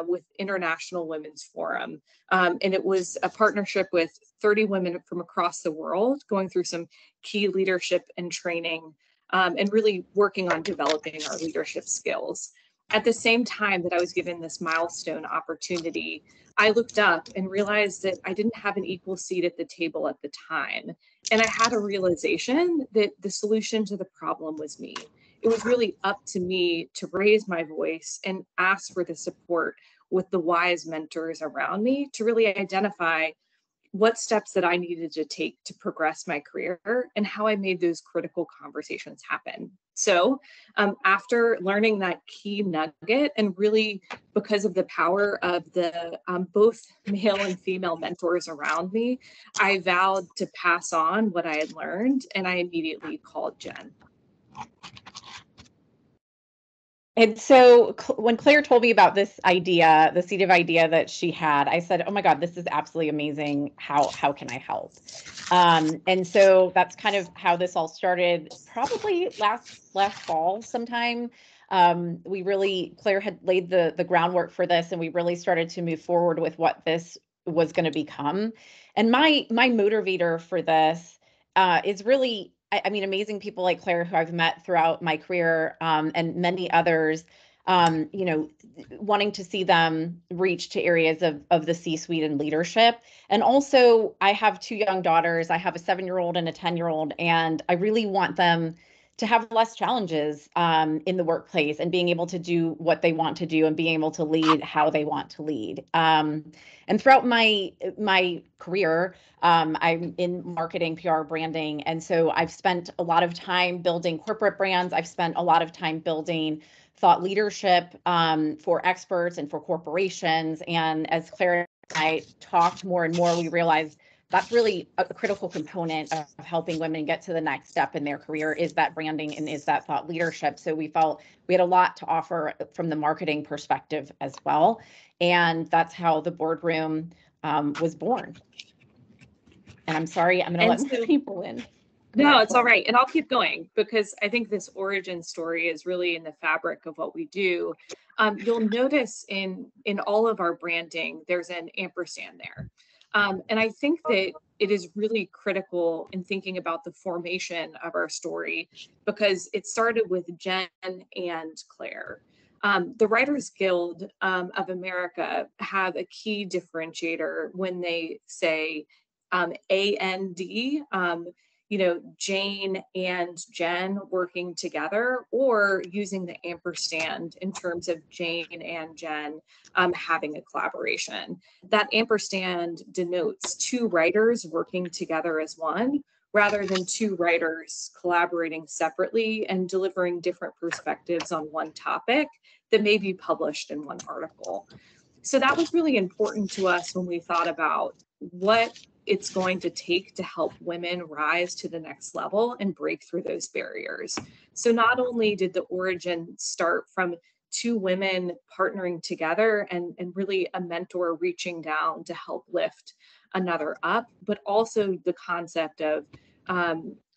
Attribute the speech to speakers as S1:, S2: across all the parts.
S1: with International Women's Forum. And it was a partnership with 30 women from across the world going through some key leadership and training, and really working on developing our leadership skills. At the same time that I was given this milestone opportunity, I looked up and realized that I didn't have an equal seat at the table at the time. And I had a realization that the solution to the problem was me. It was really up to me to raise my voice and ask for the support with the wise mentors around me to really identify what steps that I needed to take to progress my career and how I made those critical conversations happen. So after learning that key nugget, and really because of the power of the both male and female mentors around me, I vowed to pass on what I had learned, and I immediately called Jen.
S2: And so when Claire told me about this idea, the seed of idea that she had, I said, oh my God, this is absolutely amazing. How can I help? And so that's kind of how this all started, probably last fall sometime. Claire had laid the groundwork for this, and we really started to move forward with what this was going to become. And my motivator for this is really, I mean, amazing people like Claire, who I've met throughout my career, and many others, wanting to see them reach to areas of the C-suite and leadership. And also, I have two young daughters. I have a 7-year-old and a 10-year-old, and I really want them to have less challenges in the workplace and being able to do what they want to do and being able to lead how they want to lead. And throughout my career, I'm in marketing, PR, branding. And so I've spent a lot of time building corporate brands. I've spent a lot of time building thought leadership for experts and for corporations. And as Claire and I talked more and more, we realized that's really a critical component of helping women get to the next step in their career, is that branding and is that thought leadership. So we felt we had a lot to offer from the marketing perspective as well. And that's how the Boardroom was born. And I'm sorry, I'm going to let more people in.
S1: No, it's all right. And I'll keep going, because I think this origin story is really in the fabric of what we do. You'll notice in all of our branding, there's an ampersand there. And I think that it is really critical in thinking about the formation of our story, because it started with Jen and Claire. The Writers Guild of America have a key differentiator when they say AND, Jane and Jen working together, or using the ampersand in terms of Jane and Jen having a collaboration. That ampersand denotes two writers working together as one, rather than two writers collaborating separately and delivering different perspectives on one topic that may be published in one article. So that was really important to us when we thought about what it's going to take to help women rise to the next level and break through those barriers. So not only did the origin start from two women partnering together and really a mentor reaching down to help lift another up, but also the concept of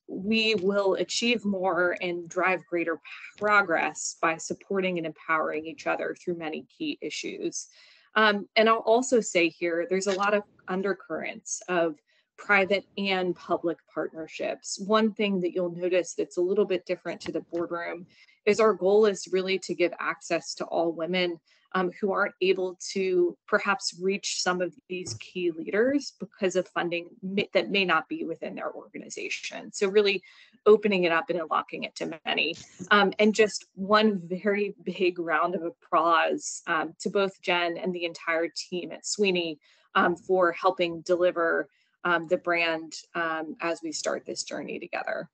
S1: we will achieve more and drive greater progress by supporting and empowering each other through many key issues. And I'll also say here, there's a lot of undercurrents of private and public partnerships. One thing that you'll notice that's a little bit different to the Boardroom is our goal is really to give access to all women who aren't able to perhaps reach some of these key leaders because of funding that may not be within their organization. So really opening it up and unlocking it to many. And just one very big round of applause to both Jen and the entire team at Sweeney for helping deliver the brand as we start this journey together.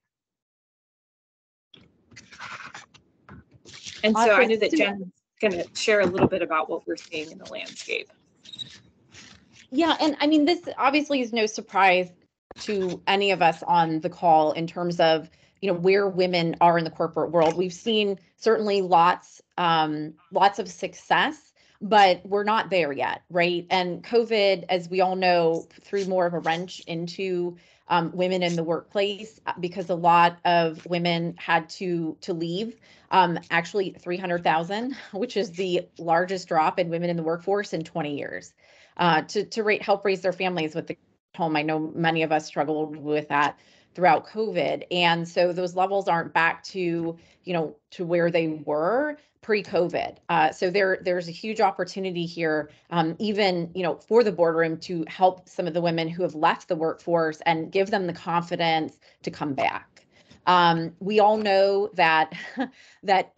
S1: And so I know that Jen's going to share a little bit about what we're seeing in the landscape.
S2: Yeah, and I mean, this obviously is no surprise to any of us on the call in terms of, where women are in the corporate world. We've seen certainly lots of success, but we're not there yet, right? And COVID, as we all know, threw more of a wrench into women in the workplace because a lot of women had to leave actually 300,000, which is the largest drop in women in the workforce in 20 years, to help raise their families with the home. I know many of us struggled with that throughout COVID. And so those levels aren't back to, to where they were pre-COVID. So there's a huge opportunity here, even, for the boardroom to help some of the women who have left the workforce and give them the confidence to come back. We all know that, that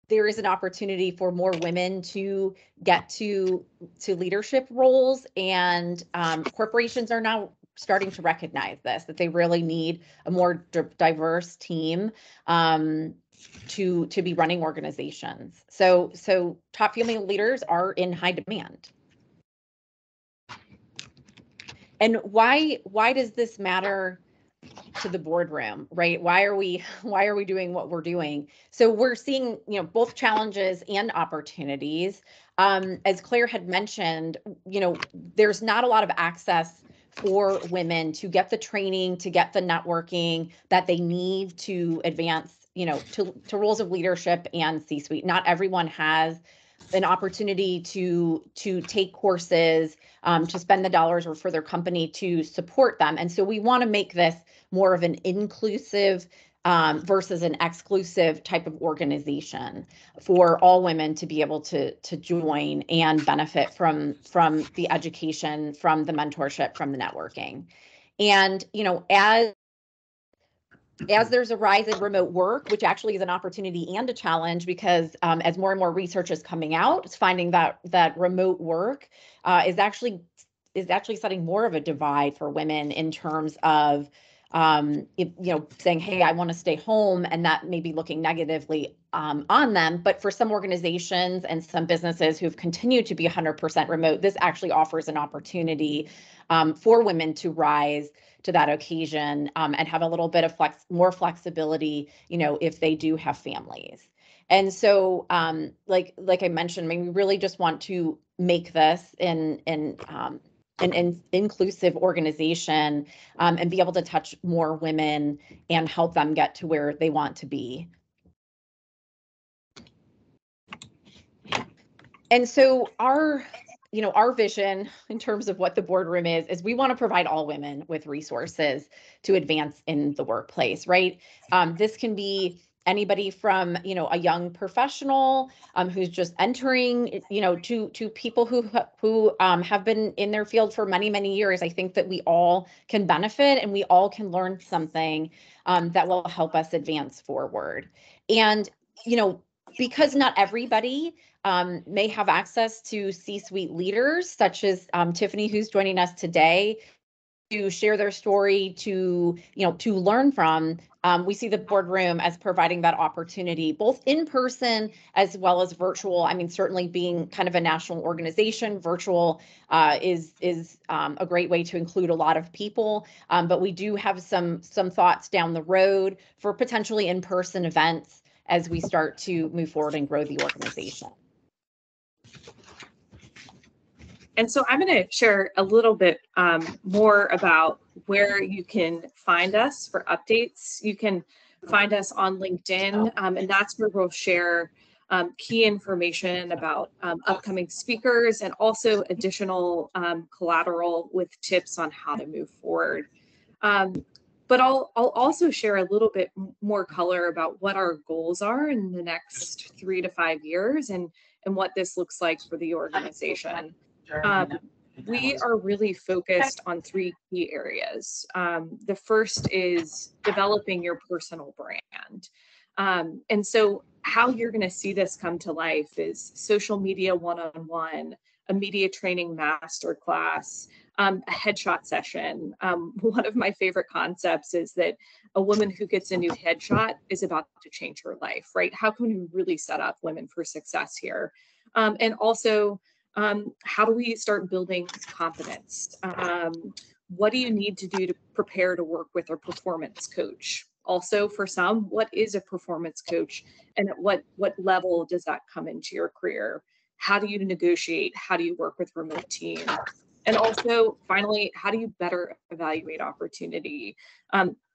S2: there is an opportunity for more women to get to leadership roles, and corporations are now starting to recognize this, that they really need a more diverse team to be running organizations. So top female leaders are in high demand. And why does this matter to the boardroom, right? Why are we doing what we're doing? So we're seeing, both challenges and opportunities. As Claire had mentioned, there's not a lot of access for women to get the training, to get the networking that they need to advance, to roles of leadership and C-suite. Not everyone has an opportunity to take courses, to spend the dollars, or for their company to support them. And so we want to make this more of an inclusive versus an exclusive type of organization for all women to be able to join and benefit from the education, from the mentorship, from the networking. And as there's a rise in remote work, which actually is an opportunity and a challenge, because as more and more research is coming out, it's finding that remote work is actually setting more of a divide for women in terms of saying, hey, I want to stay home, and that may be looking negatively on them. But for some organizations and some businesses who've continued to be 100% remote, this actually offers an opportunity for women to rise to that occasion and have a little bit of more flexibility, if they do have families. And so, like I mentioned, we really just want to make this an inclusive organization and be able to touch more women and help them get to where they want to be. And so our vision in terms of what the boardroom is we want to provide all women with resources to advance in the workplace, right? This can be anybody from, a young professional who's just entering, to people who have been in their field for many, many years. I think that we all can benefit and we all can learn something that will help us advance forward. And, because not everybody may have access to C-suite leaders, such as Tiffany, who's joining us today, to share their story, to learn from. We see the boardroom as providing that opportunity, both in person as well as virtual. Certainly being kind of a national organization, virtual is a great way to include a lot of people. But we do have some thoughts down the road for potentially in-person events as we start to move forward and grow the organization.
S1: And so I'm going to share a little bit more about where you can find us for updates. You can find us on LinkedIn, and that's where we'll share key information about upcoming speakers and also additional collateral with tips on how to move forward. But I'll also share a little bit more color about what our goals are in the next 3 to 5 years and what this looks like for the organization. We are really focused on 3 key areas. The first is developing your personal brand. And so how you're going to see this come to life is social media one-on-one, a media training masterclass, a headshot session. One of my favorite concepts is that a woman who gets a new headshot is about to change her life, right? How can we really set up women for success here? And also, how do we start building confidence? What do you need to do to prepare to work with a performance coach? Also, for some, what is a performance coach, and at what level does that come into your career? How do you negotiate? How do you work with remote teams? And also, finally, how do you better evaluate opportunity?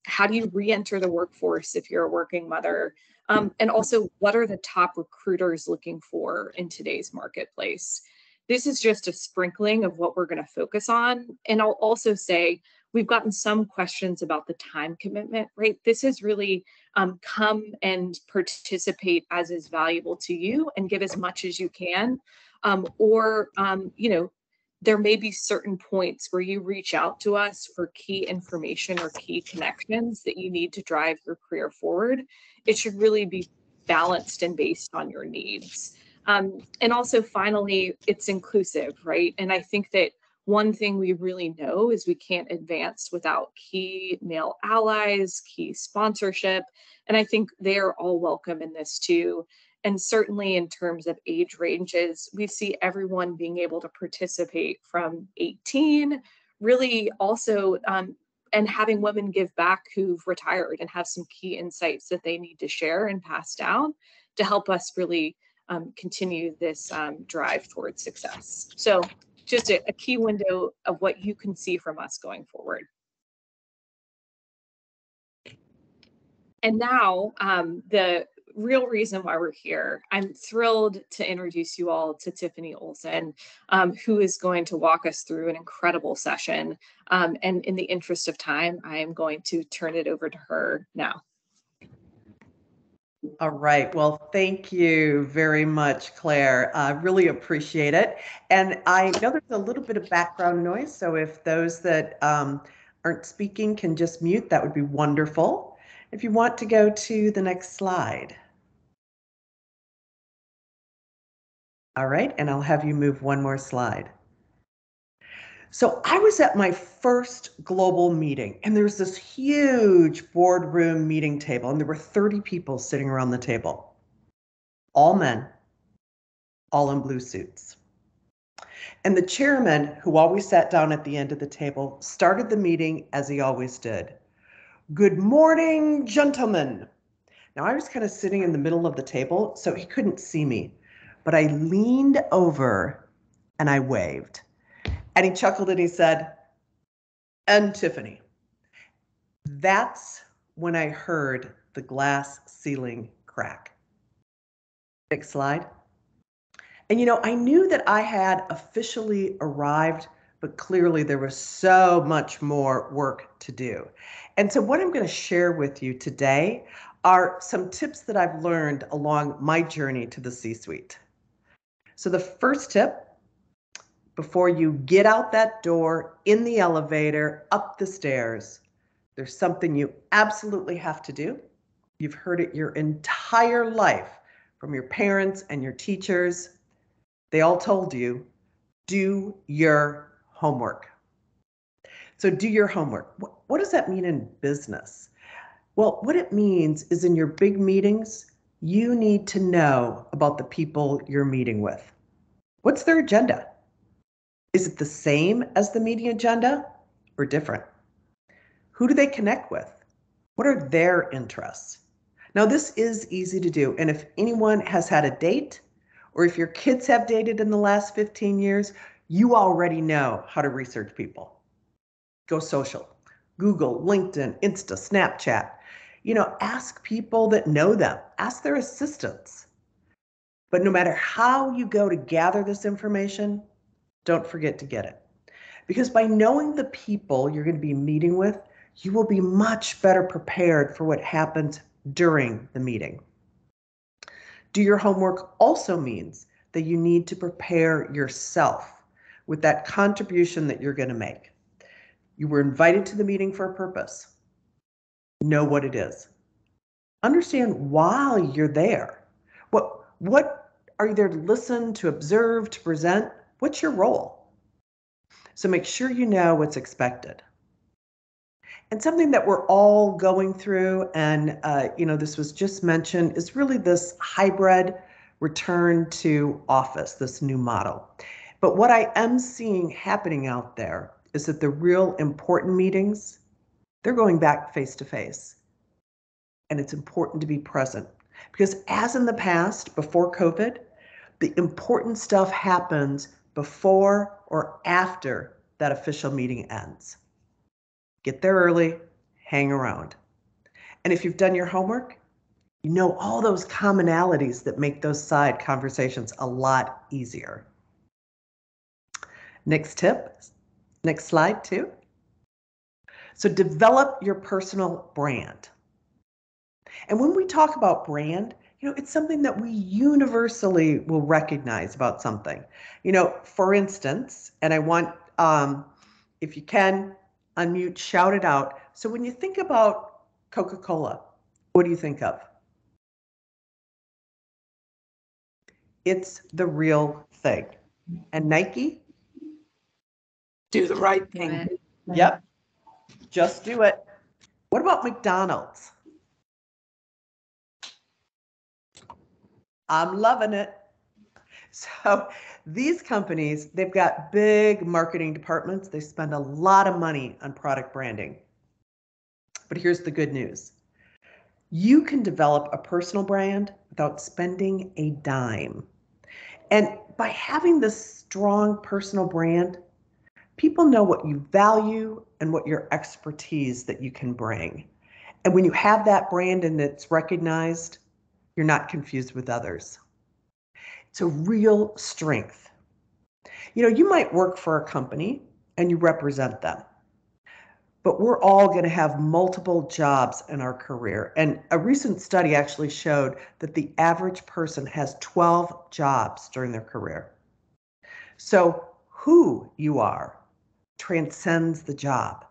S1: How do you re-enter the workforce if you're a working mother? And also, what are the top recruiters looking for in today's marketplace? This is just a sprinkling of what we're going to focus on. And I'll also say we've gotten some questions about the time commitment, right? This is really come and participate as is valuable to you and give as much as you can. There may be certain points where you reach out to us for key information or key connections that you need to drive your career forward. It should really be balanced and based on your needs. And also, finally, it's inclusive, right? And I think that one thing we really know is we can't advance without key male allies, key sponsorship. And I think they're all welcome in this too. And certainly in terms of age ranges, we see everyone being able to participate from 18, really also, and having women give back who've retired and have some key insights that they need to share and pass down to help us really continue this drive towards success. So just a key window of what you can see from us going forward. And now the real reason why we're here. I'm thrilled to introduce you all to Tiffany Olson, who is going to walk us through an incredible session. And in the interest of time, I am going to turn it over to her now.
S3: All right. Well, thank you very much, Claire. I really appreciate it. And I know there's a little bit of background noise, so if those that aren't speaking can just mute, that would be wonderful. If you want to go to the next slide. All right, and I'll have you move one more slide. So I was at my first global meeting, and there's this huge boardroom meeting table, and there were 30 people sitting around the table. All men, all in blue suits. And the chairman, who always sat down at the end of the table, started the meeting as he always did. Good morning, gentlemen. Now I was kind of sitting in the middle of the table, so he couldn't see me, but I leaned over and I waved. And he chuckled and he said, and Tiffany. That's when I heard the glass ceiling crack. Next slide. And I knew that I had officially arrived, but clearly there was so much more work to do. And so what I'm going to share with you today are some tips that I've learned along my journey to the C-suite. So the first tip, before you get out that door, in the elevator, up the stairs, there's something you absolutely have to do. You've heard it your entire life from your parents and your teachers. They all told you, do your homework. So do your homework. What does that mean in business? Well, what it means is in your big meetings, you need to know about the people you're meeting with. What's their agenda? Is it the same as the meeting agenda or different? Who do they connect with? What are their interests? Now, this is easy to do. And if anyone has had a date, or if your kids have dated in the last 15 years, you already know how to research people. Go social, Google, LinkedIn, Insta, Snapchat. Ask people that know them, ask their assistants. But no matter how you go to gather this information, don't forget to get it. Because by knowing the people you're going to be meeting with, you will be much better prepared for what happens during the meeting. Do your homework also means that you need to prepare yourself with that contribution that you're going to make. You were invited to the meeting for a purpose. Know what it is. Understand why you're there. What are you there to listen, to observe, to present? What's your role? So make sure you know what's expected. And something that we're all going through, and this was just mentioned, is really this hybrid return to office, this new model. But what I am seeing happening out there is that the real important meetings, they're going back face to face. And it's important to be present. Because as in the past, before COVID, the important stuff happens before or after that official meeting ends. Get there early, hang around. And if you've done your homework, you know all those commonalities that make those side conversations a lot easier. Next tip, next slide too. So develop your personal brand. And when we talk about brand, it's something that we universally will recognize about something. For instance, and I want, if you can, unmute, shout it out. So when you think about Coca-Cola, what do you think of? It's the real thing. And Nike? Do the right thing. Yep, just do it. What about McDonald's? I'm loving it. So these companies, they've got big marketing departments. They spend a lot of money on product branding. But here's the good news. You can develop a personal brand without spending a dime. And by having this strong personal brand, people know what you value and what your expertise that you can bring. And when you have that brand and it's recognized, you're not confused with others. It's a real strength. You might work for a company and you represent them, but we're all going to have multiple jobs in our career. And a recent study actually showed that the average person has 12 jobs during their career. So who you are transcends the job,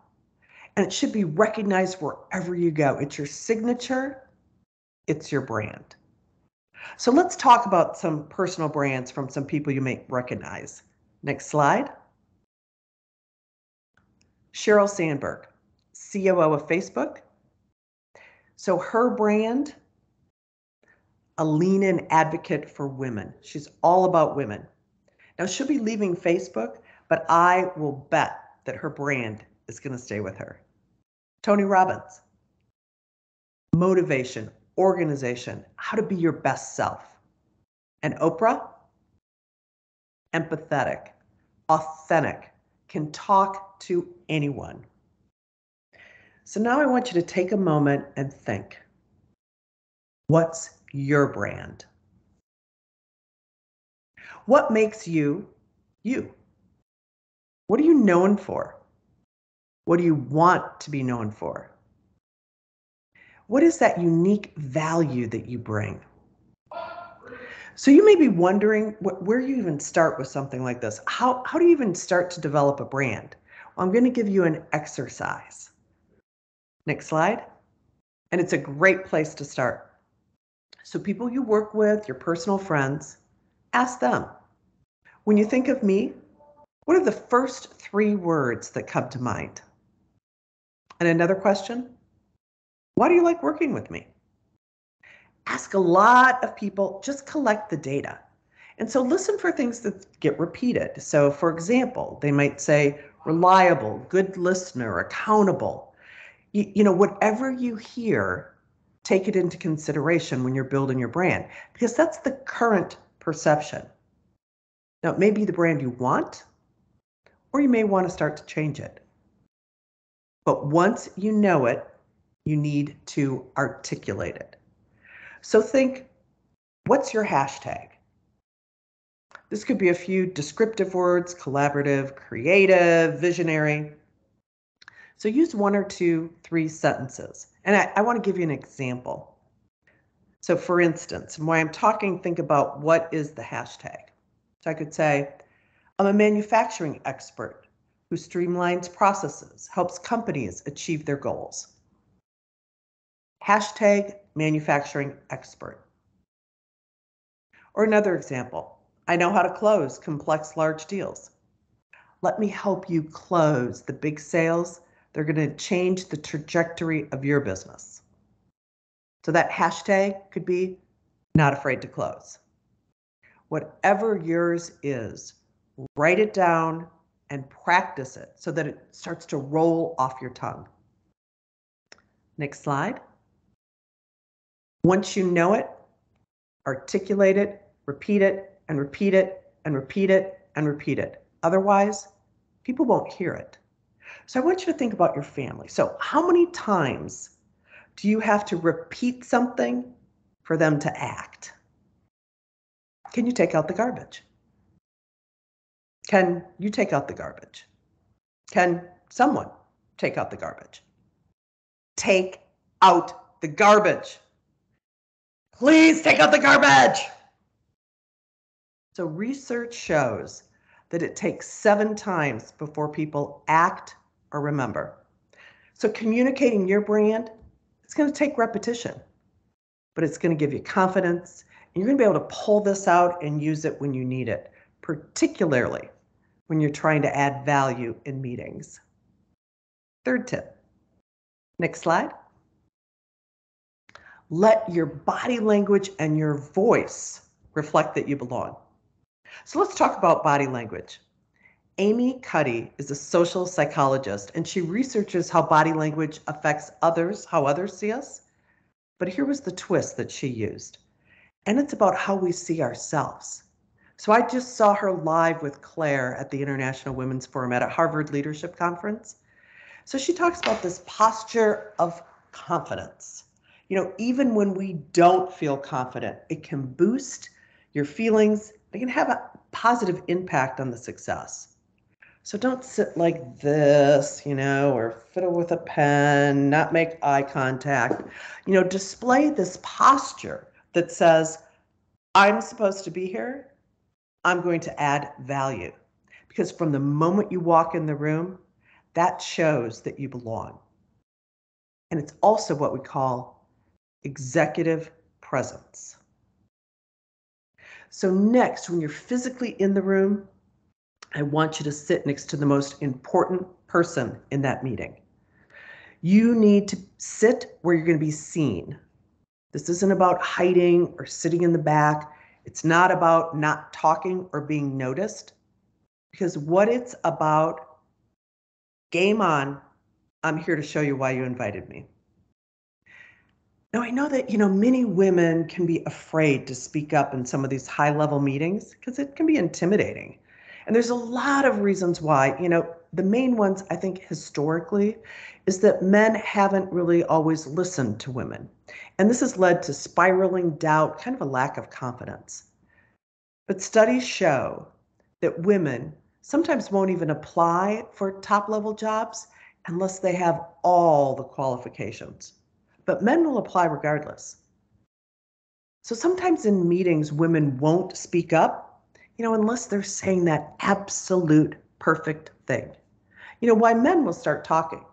S3: and it should be recognized wherever you go. It's your signature, it's your brand. So let's talk about some personal brands from some people you may recognize. Next slide. Sheryl Sandberg, COO of Facebook. So her brand, a lean-in advocate for women. She's all about women. Now she'll be leaving Facebook, but I will bet that her brand is going to stay with her. Tony Robbins, motivation, organization, how to be your best self. And Oprah, empathetic, authentic, can talk to anyone. So now I want you to take a moment and think, what's your brand? What makes you, you? What are you known for? What do you want to be known for? What is that unique value that you bring? So you may be wondering where you even start with something like this. How do you even start to develop a brand? Well, I'm going to give you an exercise. Next slide. And it's a great place to start. So people you work with, your personal friends, ask them. When you think of me, what are the first 3 words that come to mind? And another question, why do you like working with me? Ask a lot of people, just collect the data. And so listen for things that get repeated. So for example, they might say reliable, good listener, accountable. Whatever you hear, take it into consideration when you're building your brand, because that's the current perception. Now, it may be the brand you want, or you may want to start to change it. But once you know it, you need to articulate it. So think, what's your hashtag? This could be a few descriptive words: collaborative, creative, visionary. So use 1 or 2, 3 sentences. And I want to give you an example. So for instance, while I'm talking, think about what is the hashtag. So I could say, I'm a manufacturing expert who streamlines processes, helps companies achieve their goals. Hashtag manufacturing expert. Or another example, I know how to close complex large deals. Let me help you close the big sales. They're going to change the trajectory of your business. So that hashtag could be not afraid to close. Whatever yours is, write it down and practice it so that it starts to roll off your tongue. Next slide. Once you know it, articulate it, repeat it, and repeat it, and repeat it, and repeat it. Otherwise, people won't hear it. So I want you to think about your family. So how many times do you have to repeat something for them to act? Can you take out the garbage? Can you take out the garbage? Can someone take out the garbage? Take out the garbage. Please take out the garbage. So research shows that it takes 7 times before people act or remember. So communicating your brand, it's going to take repetition, but it's going to give you confidence, and you're going to be able to pull this out and use it when you need it, particularly when you're trying to add value in meetings. Third tip. Next slide. Let your body language and your voice reflect that you belong. So let's talk about body language. Amy Cuddy is a social psychologist, and she researches how body language affects others, how others see us. But here was the twist that she used, and it's about how we see ourselves. So I just saw her live with Claire at the International Women's Forum at a Harvard Leadership Conference. So she talks about this posture of confidence. You know, even when we don't feel confident, it can boost your feelings. It can have a positive impact on the success. So don't sit like this, or fiddle with a pen, not make eye contact. Display this posture that says, I'm supposed to be here. I'm going to add value. Because from the moment you walk in the room, that shows that you belong. And it's also what we call executive presence. So next, when you're physically in the room, I want you to sit next to the most important person in that meeting. You need to sit where you're going to be seen. This isn't about hiding or sitting in the back. It's not about not talking or being noticed. Because what it's about, game on, I'm here to show you why you invited me. Now, I know that, many women can be afraid to speak up in some of these high-level meetings because it can be intimidating. And there's a lot of reasons why. The main ones, I think, historically, is that men haven't really always listened to women. And this has led to spiraling doubt, kind of a lack of confidence. But studies show that women sometimes won't even apply for top-level jobs unless they have all the qualifications. But men will apply regardless. So sometimes in meetings, women won't speak up, unless they're saying that absolute perfect thing. Why men will start talking.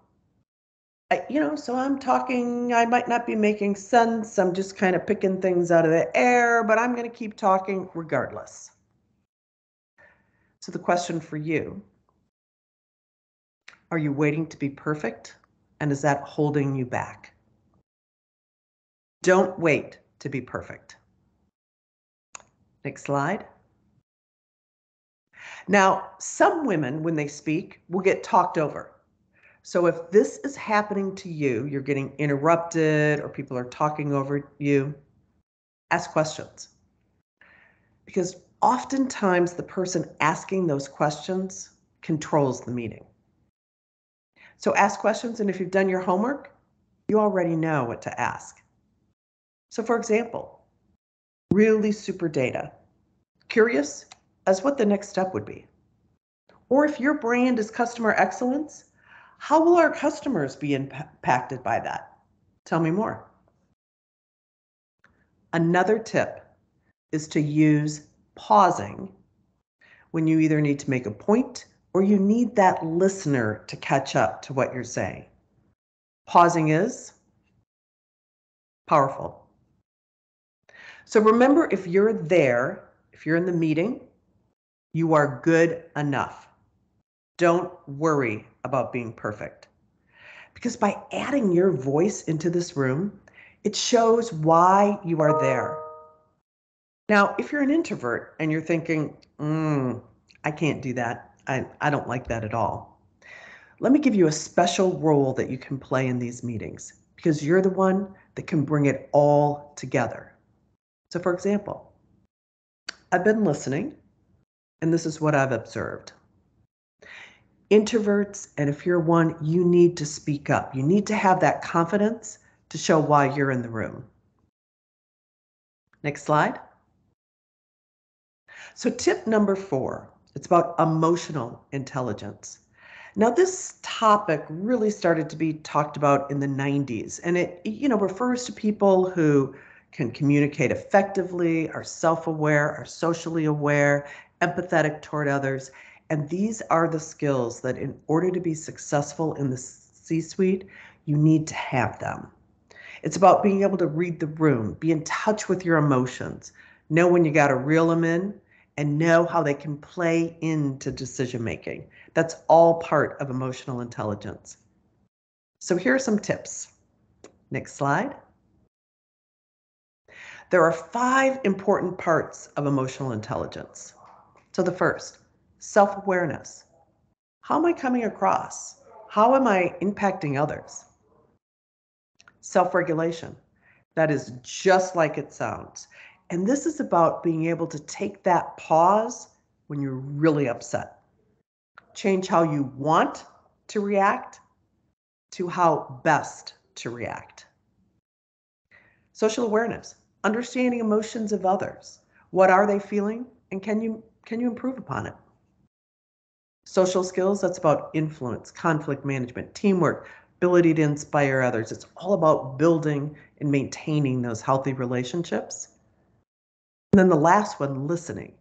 S3: So I'm talking, I might not be making sense. I'm just kind of picking things out of the air, but I'm going to keep talking regardless. So the question for you, are you waiting to be perfect? And is that holding you back? Don't wait to be perfect. Next slide. Now, some women, when they speak, will get talked over. So if this is happening to you, you're getting interrupted or people are talking over you, ask questions. Because oftentimes the person asking those questions controls the meeting. So ask questions, and if you've done your homework, you already know what to ask. So for example, really super data. Curious as what the next step would be. Or if your brand is customer excellence, how will our customers be impacted by that? Tell me more. Another tip is to use pausing when you either need to make a point or you need that listener to catch up to what you're saying. Pausing is powerful. So remember, if you're there, if you're in the meeting, you are good enough. Don't worry about being perfect. Because by adding your voice into this room, it shows why you are there. Now, if you're an introvert and you're thinking, I can't do that. I don't like that at all. Let me give you a special role that you can play in these meetings because you're the one that can bring it all together. So for example, I've been listening and this is what I've observed. Introverts, and if you're one, you need to speak up. You need to have that confidence to show why you're in the room. Next slide. So tip number 4, it's about emotional intelligence. Now this topic really started to be talked about in the 90s, and it refers to people who can communicate effectively, are self-aware, are socially aware, empathetic toward others. And these are the skills that in order to be successful in the C-suite, you need to have them. It's about being able to read the room, be in touch with your emotions, know when you got to reel them in, and know how they can play into decision making. That's all part of emotional intelligence. So here are some tips. Next slide. There are 5 important parts of emotional intelligence. So the first, self-awareness. How am I coming across? How am I impacting others? Self-regulation. That is just like it sounds. And this is about being able to take that pause when you're really upset. Change how you want to react to how best to react. Social awareness, understanding emotions of others. What are they feeling, and can you improve upon it? Social skills, that's about influence, conflict management, teamwork, ability to inspire others. It's all about building and maintaining those healthy relationships. And then the last one, listening.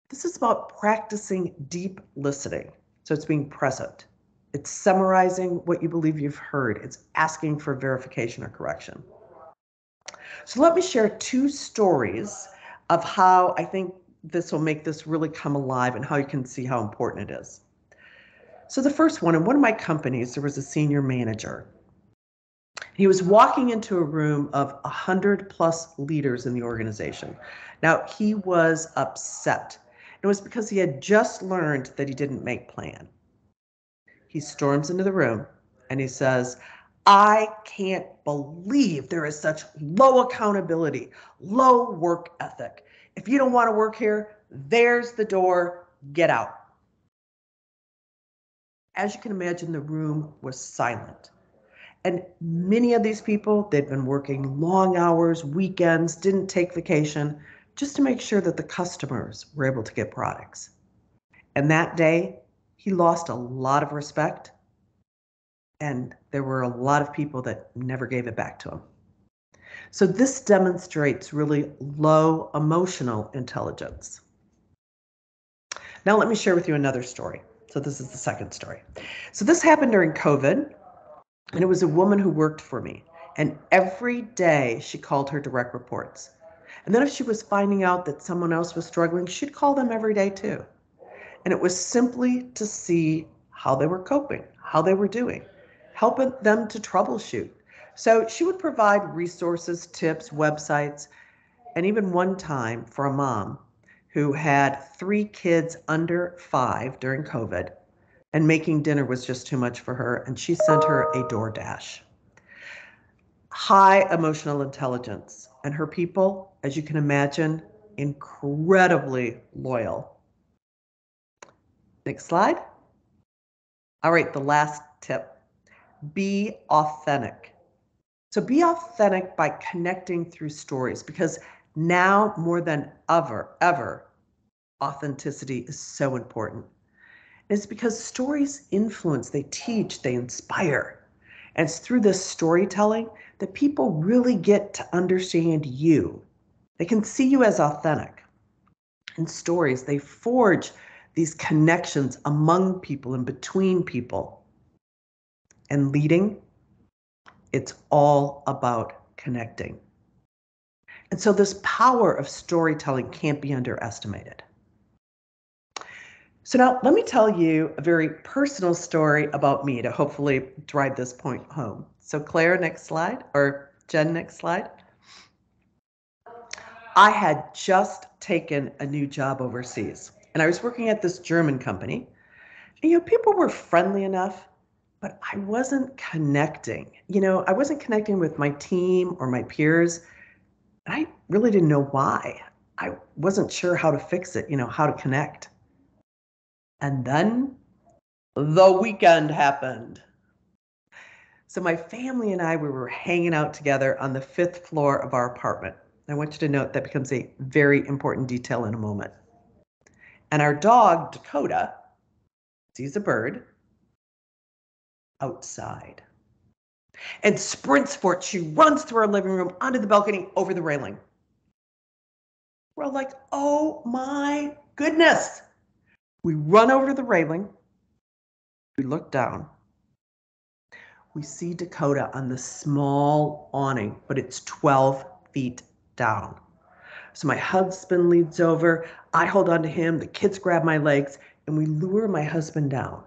S3: This is about practicing deep listening. So it's being present. It's summarizing what you believe you've heard. It's asking for verification or correction. So let me share 2 stories of how I think this will make this really come alive and how you can see how important it is. So the first one, in one of my companies, there was a senior manager. He was walking into a room of 100+ leaders in the organization. Now, he was upset. It was because he had just learned that he didn't make plan. He storms into the room and he says, I can't believe there is such low accountability, low work ethic. If you don't want to work here, there's the door, get out. As you can imagine, the room was silent. And many of these people, they'd been working long hours, weekends, didn't take vacation, just to make sure that the customers were able to get products. And that day, he lost a lot of respect, and there were a lot of people that never gave it back to him. So this demonstrates really low emotional intelligence. Now let me share with you another story. So this is the second story. So this happened during COVID, and it was a woman who worked for me. And every day she called her direct reports. And then if she was finding out that someone else was struggling, she'd call them every day too. And it was simply to see how they were coping, how they were doing, helping them to troubleshoot. So she would provide resources, tips, websites, and even one time for a mom who had 3 kids under 5 during COVID, and making dinner was just too much for her, and she sent her a DoorDash. High emotional intelligence, and her people, as you can imagine, incredibly loyal. Next slide. All right, the last tip, be authentic. So be authentic by connecting through stories, because now more than ever, authenticity is so important. It's because stories influence, they teach, they inspire. And it's through this storytelling that people really get to understand you. They can see you as authentic. In stories, they forge these connections among people and between people. And leading, it's all about connecting. And so this power of storytelling can't be underestimated. So now let me tell you a very personal story about me to hopefully drive this point home. So Claire, next slide, or Jen, next slide. I had just taken a new job overseas, and I was working at this German company. And, people were friendly enough, but I wasn't connecting. I wasn't connecting with my team or my peers. And I really didn't know why. I wasn't sure how to fix it, how to connect. And then the weekend happened. So my family and I, we were hanging out together on the 5th floor of our apartment. I want you to note that becomes a very important detail in a moment. And our dog, Dakota, sees a bird outside and sprints for it. She runs through our living room, onto the balcony, over the railing. We're like, oh my goodness. We run over to the railing. We look down. We see Dakota on the small awning, but it's 12 feet down. So my husband leads over. I hold on to him. The kids grab my legs, and we lure my husband down.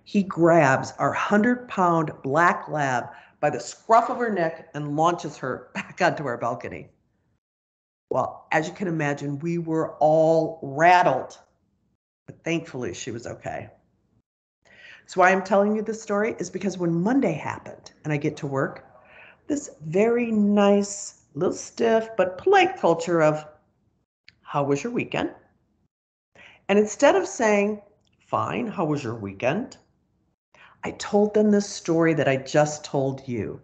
S3: He grabs our 100-pound black lab by the scruff of her neck and launches her back onto our balcony. Well, as you can imagine, we were all rattled, but thankfully she was okay. So why I'm telling you this story is because when Monday happened and I get to work, this very nice, little stiff, but polite culture of, how was your weekend? And instead of saying, fine, how was your weekend? I told them this story that I just told you.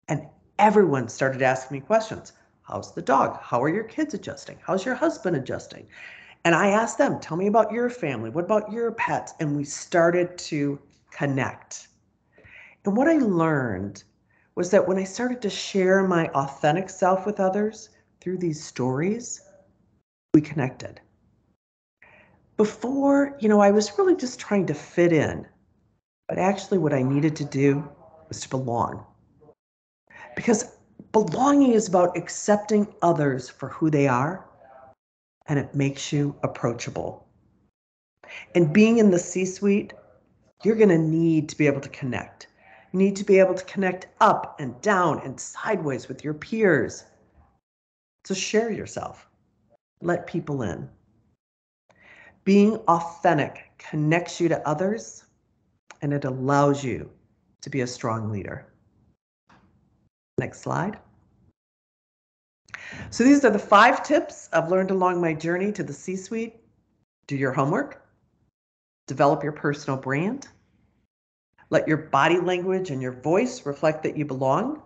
S3: And everyone started asking me questions. How's the dog? How are your kids adjusting? How's your husband adjusting? And I asked them, tell me about your family. What about your pets? And we started to connect. And what I learned was that when I started to share my authentic self with others through these stories, we connected. Before, I was really just trying to fit in, but actually what I needed to do was to belong. Because belonging is about accepting others for who they are, and it makes you approachable. And being in the C-suite, you're going to need to be able to connect. You need to be able to connect up and down and sideways with your peers. So share yourself. Let people in. Being authentic connects you to others, and it allows you to be a strong leader. Next slide. So these are the 5 tips I've learned along my journey to the C-suite. Do your homework. Develop your personal brand. Let your body language and your voice reflect that you belong.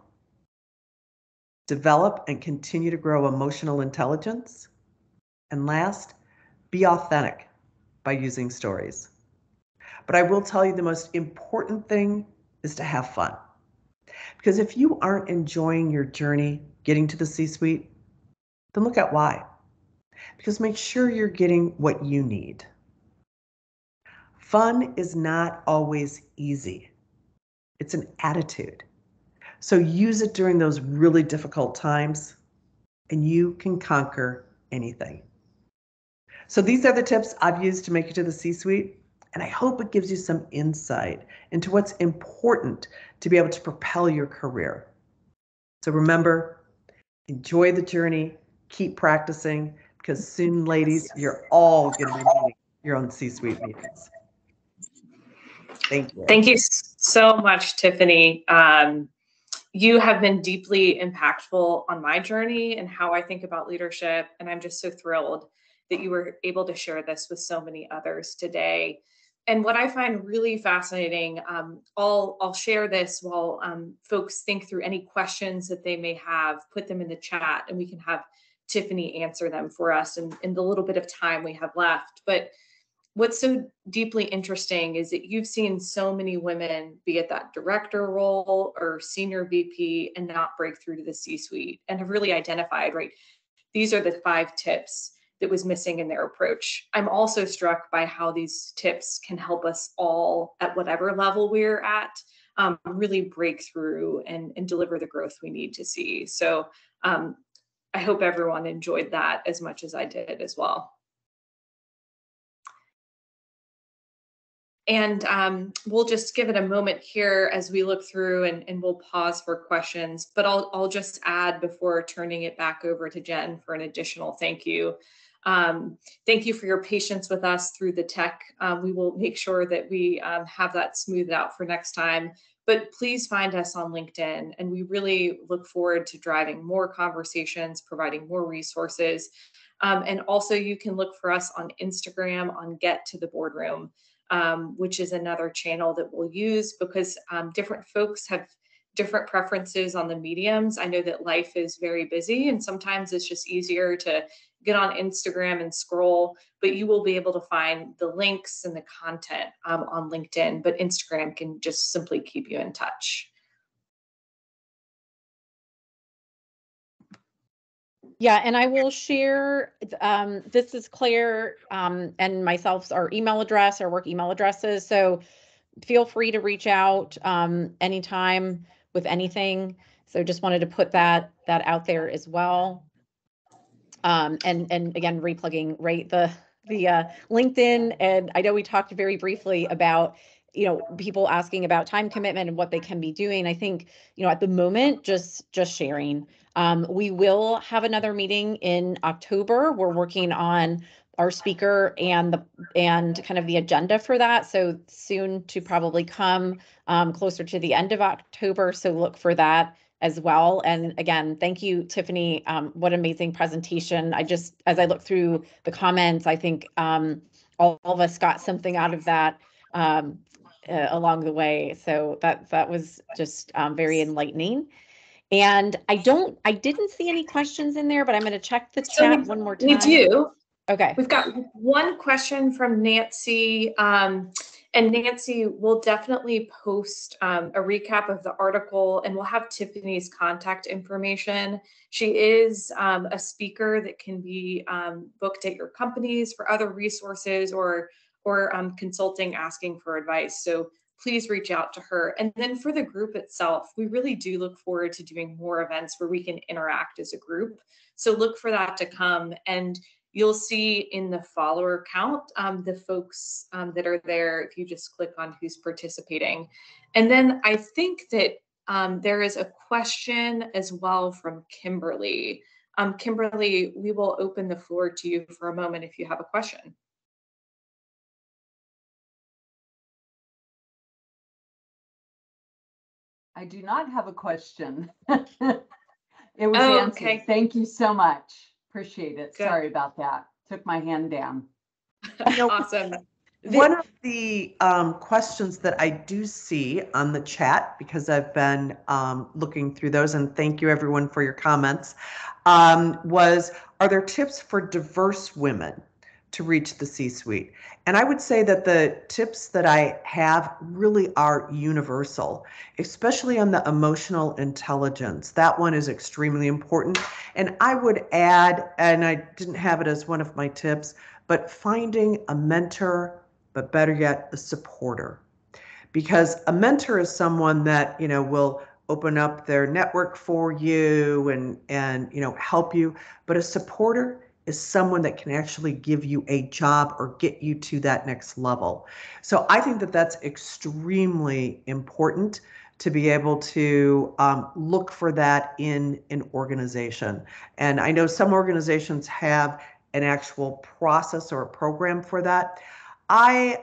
S3: Develop and continue to grow emotional intelligence. And last, be authentic by using stories. But I will tell you the most important thing is to have fun. Because if you aren't enjoying your journey getting to the C-suite, then look at why. Because make sure you're getting what you need. Fun is not always easy. It's an attitude. So use it during those really difficult times, and you can conquer anything. So these are the tips I've used to make it to the C-suite, and I hope it gives you some insight into what's important to be able to propel your career. So remember, enjoy the journey, keep practicing, because soon, ladies, you're all going to be meeting your own C-suite meetings. Thank you.
S1: Thank you so much, Tiffany. You have been deeply impactful on my journey and how I think about leadership. And I'm just so thrilled that you were able to share this with so many others today. And what I find really fascinating, I'll share this while folks think through any questions that they may have, put them in the chat, and we can have Tiffany answer them for us in the little bit of time we have left. But what's so deeply interesting is that you've seen so many women be at that director role or senior VP and not break through to the C-suite, and have really identified, right, these are the 5 tips that was missing in their approach. I'm also struck by how these tips can help us all at whatever level we're at, really break through and deliver the growth we need to see. So I hope everyone enjoyed that as much as I did as well. And we'll just give it a moment here as we look through, and we'll pause for questions. But I'll just add before turning it back over to Jen for an additional thank you. Thank you for your patience with us through the tech. We will make sure that we have that smoothed out for next time. But please find us on LinkedIn, and we really look forward to driving more conversations, providing more resources. And also you can look for us on Instagram on Get to the Boardroom. which is another channel that we'll use because different folks have different preferences on the mediums. I know that life is very busy and sometimes it's just easier to get on Instagram and scroll, but you will be able to find the links and the content on LinkedIn, but Instagram can just simply keep you in touch.
S2: Yeah, and I will share, this is Claire and myself's our email address, our work email addresses. So feel free to reach out anytime with anything. So just wanted to put that out there as well. And again, replugging right the LinkedIn. And I know we talked very briefly about, you know, people asking about time commitment and what they can be doing. I think, you know, at the moment, just sharing. We will have another meeting in October. We're working on our speaker and kind of the agenda for that. So soon to probably come closer to the end of October. So look for that as well. And again, thank you, Tiffany. What amazing presentation. As I look through the comments, I think all of us got something out of that along the way. So that was just very enlightening. And I didn't see any questions in there, but I'm going to check the chat one more time.
S1: We do.
S2: Okay.
S1: We've got one question from Nancy. And Nancy will definitely post a recap of the article and we'll have Tiffany's contact information. She is a speaker that can be booked at your companies for other resources or consulting, asking for advice. So please reach out to her. And then for the group itself, we really do look forward to doing more events where we can interact as a group. So look for that to come. And you'll see in the follower count, the folks that are there, if you just click on who's participating. And then I think that there is a question as well from Kimberly. Kimberly, we will open the floor to you for a moment if you have a question.
S4: I do not have a question. It was answered.
S1: Okay.
S4: Thank you so much. Appreciate it.
S1: Good.
S4: Sorry about that. Took my hand down.
S1: Awesome.
S3: One of the questions that I do see on the chat, because I've been looking through those, and thank you everyone for your comments, was, are there tips for diverse women to reach the C-suite? And I would say that the tips that I have really are universal, especially on the emotional intelligence. That one is extremely important. And I would add, and I didn't have it as one of my tips, but finding a mentor, but better yet, a supporter. Because a mentor is someone that, you know, will open up their network for you and you know, help you. But a supporter is someone that can actually give you a job or get you to that next level. So I think that that's extremely important to be able to look for that in an organization. And I know some organizations have an actual process or a program for that. I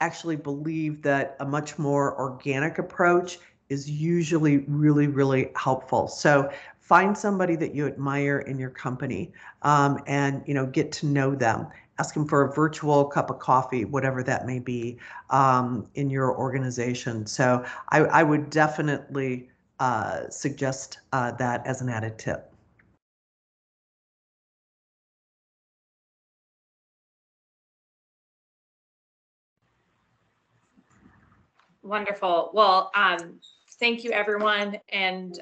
S3: actually believe that a much more organic approach is usually really, really helpful. So find somebody that you admire in your company and, you know, get to know them. Ask them for a virtual cup of coffee, whatever that may be in your organization. So I would definitely suggest that as an added tip.
S1: Wonderful. Well, thank you, everyone. And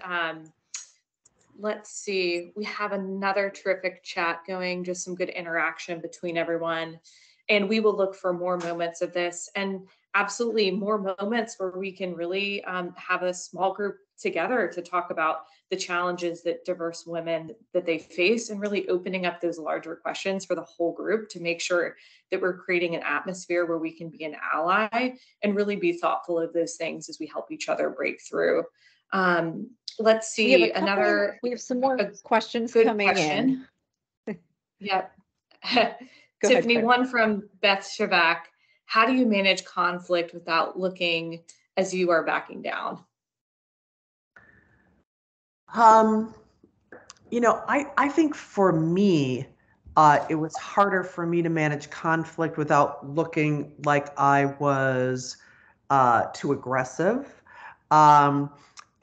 S1: let's see, we have another terrific chat going, just some good interaction between everyone. And we will look for more moments of this and absolutely more moments where we can really have a small group together to talk about the challenges that diverse women that they face and really opening up those larger questions for the whole group to make sure that we're creating an atmosphere where we can be an ally and really be thoughtful of those things as we help each other break through. Let's see,
S2: we have some more questions coming in.
S1: Yep.
S2: Go
S1: Tiffany,
S2: ahead,
S1: one from Beth Shavak. How do you manage conflict without looking as you are backing down?
S3: You know, I think for me, It was harder for me to manage conflict without looking like I was too aggressive. Um,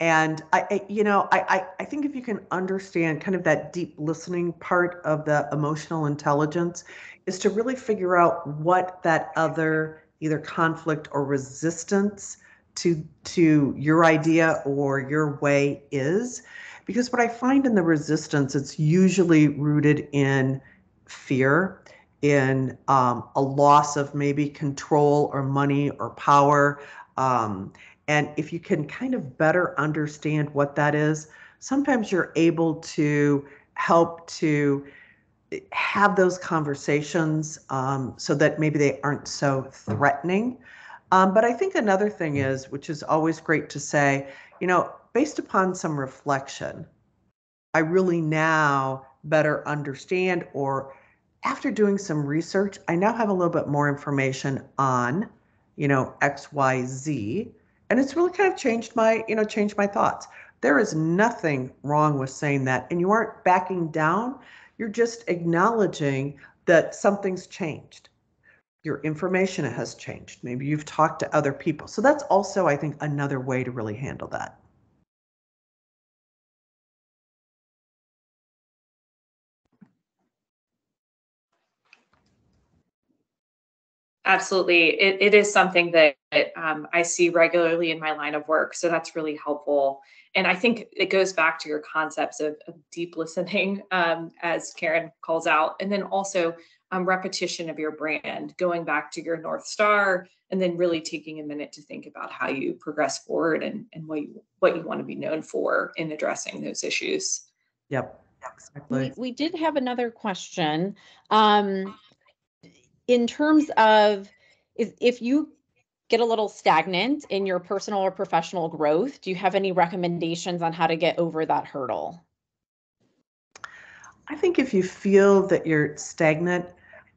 S3: and I think if you can understand kind of that deep listening part of the emotional intelligence, is to really figure out what that other either conflict or resistance to your idea or your way is. Because what I find in the resistance, it's usually rooted in fear, in a loss of maybe control or money or power. And if you can kind of better understand what that is, sometimes you're able to help to have those conversations so that maybe they aren't so threatening. But I think another thing is, which is always great to say, based upon some reflection, I really now better understand, or after doing some research, I now have a little bit more information on, X, Y, Z. And it's really kind of changed my thoughts. There is nothing wrong with saying that. And you aren't backing down. You're just acknowledging that something's changed. Your information has changed. Maybe you've talked to other people. So that's also, I think, another way to really handle that.
S1: Absolutely. It is something that I see regularly in my line of work. So that's really helpful. And I think it goes back to your concepts of deep listening, as Karen calls out, and then also repetition of your brand, going back to your North Star, and then really taking a minute to think about how you progress forward and what you want to be known for in addressing those issues.
S3: Yep, exactly.
S2: We did have another question. In terms of if you get a little stagnant in your personal or professional growth, do you have any recommendations on how to get over that hurdle?
S3: I think if you feel that you're stagnant,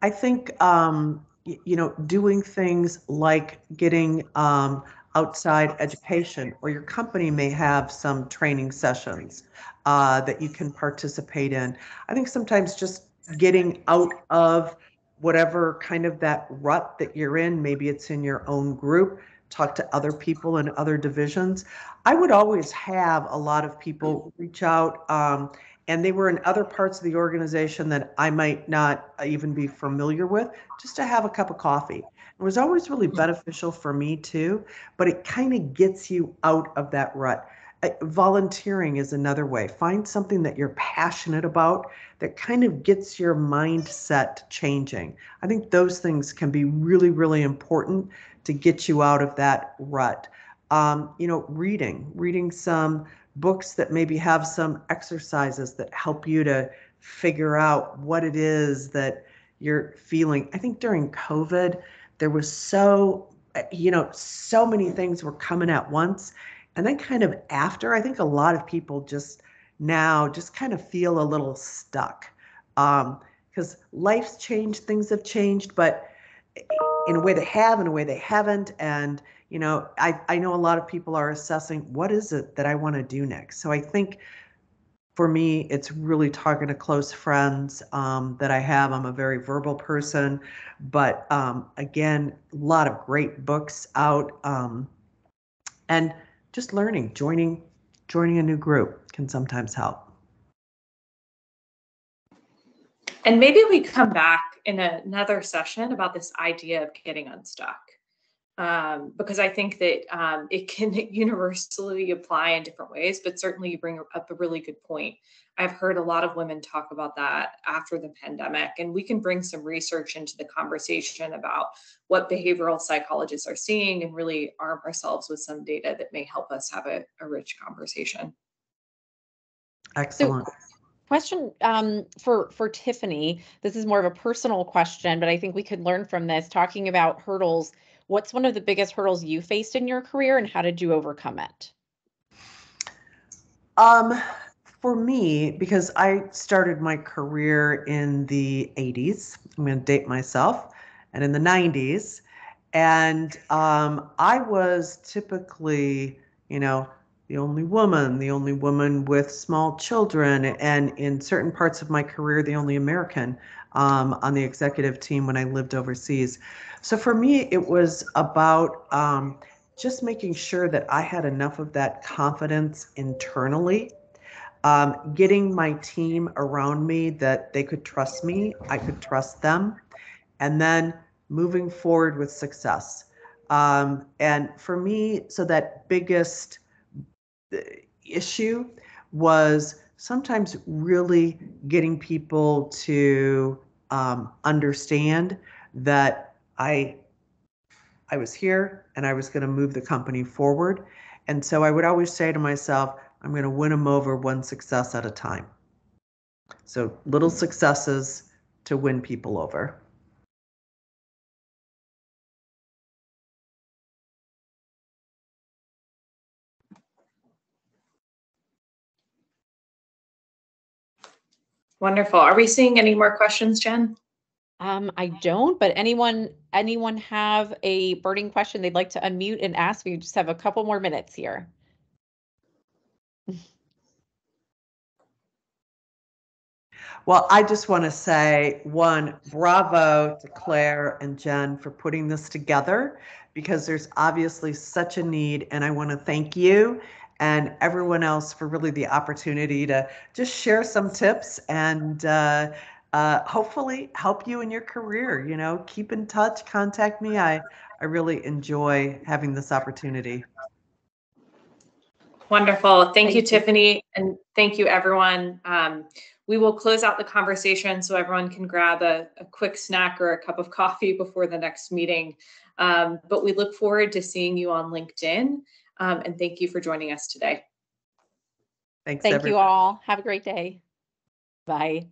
S3: I think doing things like getting outside education, or your company may have some training sessions that you can participate in. I think sometimes just getting out of whatever kind of that rut that you're in, maybe it's in your own group, talk to other people in other divisions. I would always have a lot of people reach out. And they were in other parts of the organization that I might not even be familiar with, just to have a cup of coffee. It was always really beneficial for me too, but it kind of gets you out of that rut. Volunteering is another way. Find something that you're passionate about that kind of gets your mindset changing. I think those things can be really, really important to get you out of that rut. Reading some books that maybe have some exercises that help you to figure out what it is that you're feeling. I think during COVID, there was so many things were coming at once. And then kind of after, I think a lot of people just now just kind of feel a little stuck because life's changed, things have changed, but in a way they have, in a way they haven't. And I know a lot of people are assessing, what is it that I want to do next? So I think for me, it's really talking to close friends that I have. I'm a very verbal person, but again, a lot of great books out, and just learning, joining a new group can sometimes help.
S1: And maybe we come back in another session about this idea of getting unstuck. Because I think that it can universally apply in different ways, but certainly you bring up a really good point. I've heard a lot of women talk about that after the pandemic, and we can bring some research into the conversation about what behavioral psychologists are seeing and really arm ourselves with some data that may help us have a rich conversation.
S3: Excellent.
S2: So, question for Tiffany. This is more of a personal question, but I think we could learn from this. Talking about hurdles, what's one of the biggest hurdles you faced in your career, and how did you overcome it?
S3: For me, because I started my career in the 80s, I'm going to date myself, and in the 90s, and I was typically, the only woman with small children, and in certain parts of my career, the only American. on the executive team when I lived overseas. So for me, it was about just making sure that I had enough of that confidence internally, getting my team around me that they could trust me, I could trust them, and then moving forward with success. And for me, so that biggest issue was sometimes really getting people to understand that I was here and I was going to move the company forward. And so I would always say to myself, I'm going to win them over one success at a time. So little successes to win people over.
S1: Wonderful. Are we seeing any more questions, Jen?
S2: I don't, but anyone have a burning question they'd like to unmute and ask? We just have a couple more minutes here.
S3: Well, I just want to say, one, bravo to Claire and Jen for putting this together, because there's obviously such a need, and I want to thank you and everyone else for really the opportunity to just share some tips and hopefully help you in your career. You know, keep in touch, contact me. I really enjoy having this opportunity.
S1: Wonderful. Thank you,
S2: Thank you.
S1: Tiffany. And thank you, everyone. We will close out the conversation so everyone can grab a quick snack or a cup of coffee before the next meeting. But we look forward to seeing you on LinkedIn. And thank you for joining us today.
S3: Thanks,
S2: Thank
S3: everyone.
S2: you all. Have a great day. Bye.